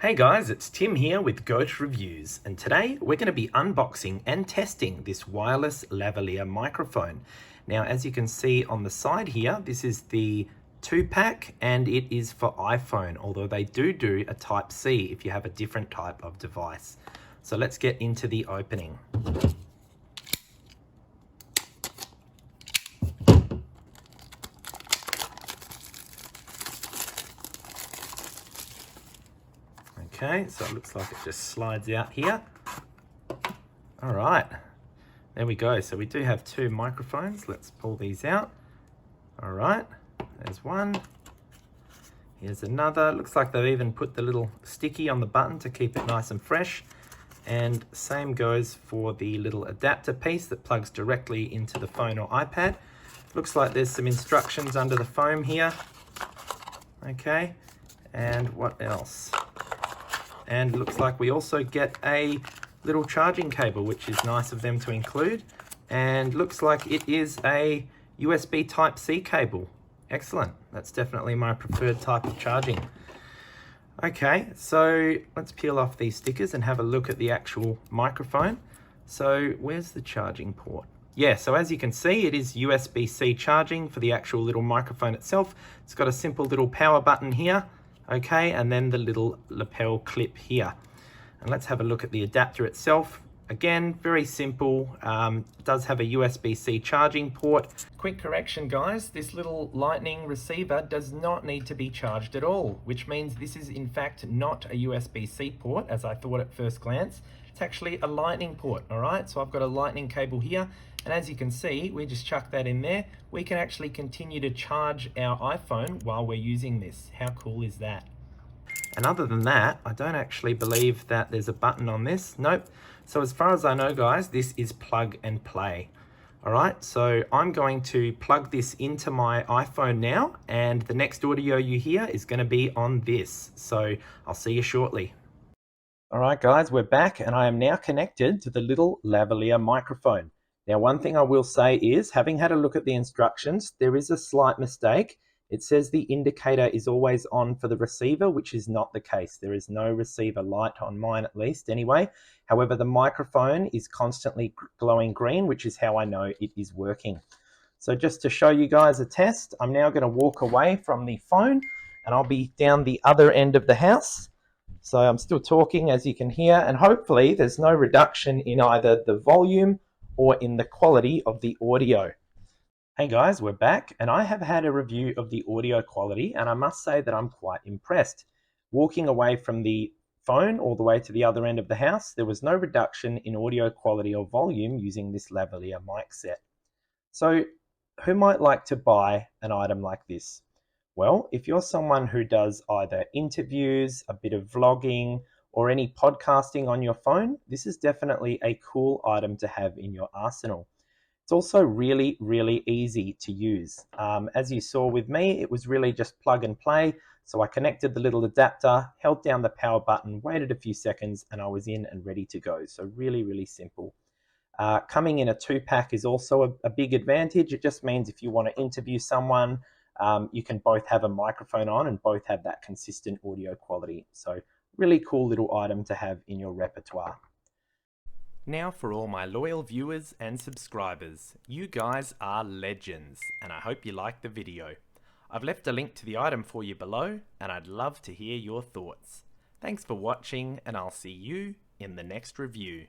Hey guys, it's Tim here with Goat Reviews, and today we're going to be unboxing and testing this wireless lavalier microphone. Now, as you can see on the side here, this is the 2-pack and it is for iPhone, although they do a Type-C if you have a different type of device. So let's get into the opening. Okay, so it looks like it just slides out here. All right, there we go. So we do have two microphones. Let's pull these out. All right, there's one. Here's another. Looks like they've even put the little sticky on the button to keep it nice and fresh. And same goes for the little adapter piece that plugs directly into the phone or iPad. Looks like there's some instructions under the foam here. Okay, and what else? And looks like we also get a little charging cable, which is nice of them to include. And looks like it is a USB Type-C cable. Excellent. That's definitely my preferred type of charging. Okay, so let's peel off these stickers and have a look at the actual microphone. So where's the charging port? Yeah, so as you can see, it is USB-C charging for the actual little microphone itself. It's got a simple little power button here. Okay, and then the little lapel clip here. And let's have a look at the adapter itself. Again, very simple. It does have a USB-C charging port. Quick correction, guys. This little lightning receiver does not need to be charged at all, which means this is in fact not a USB-C port, as I thought at first glance. It's actually a lightning port, all right? So I've got a lightning cable here, and as you can see, we just chuck that in there. We can actually continue to charge our iPhone while we're using this. How cool is that? And other than that, I don't actually believe that there's a button on this. Nope. So as far as I know, guys, this is plug and play. All right, so I'm going to plug this into my iPhone now, and the next audio you hear is going to be on this. So I'll see you shortly. All right, guys, we're back, and I am now connected to the little lavalier microphone. Now, one thing I will say is, having had a look at the instructions, there is a slight mistake. It says the indicator is always on for the receiver, which is not the case. There is no receiver light on mine, at least anyway. However, the microphone is constantly glowing green, which is how I know it is working. So just to show you guys a test, I'm now going to walk away from the phone and I'll be down the other end of the house. So I'm still talking, as you can hear, and hopefully there's no reduction in either the volume or in the quality of the audio. Hey guys, we're back, and I have had a review of the audio quality, and I must say that I'm quite impressed. Walking away from the phone all the way to the other end of the house, there was no reduction in audio quality or volume using this lavalier mic set. So who might like to buy an item like this? Well, if you're someone who does either interviews, a bit of vlogging, or any podcasting on your phone, this is definitely a cool item to have in your arsenal. It's also really easy to use. As you saw with me, it was really just plug and play. So I connected the little adapter, held down the power button, waited a few seconds, and I was in and ready to go. So really simple. Coming in a 2-pack is also a big advantage. It just means if you want to interview someone, you can both have a microphone on and both have that consistent audio quality. So really cool little item to have in your repertoire. Now for all my loyal viewers and subscribers, you guys are legends, and I hope you liked the video. I've left a link to the item for you below, and I'd love to hear your thoughts. Thanks for watching, and I'll see you in the next review.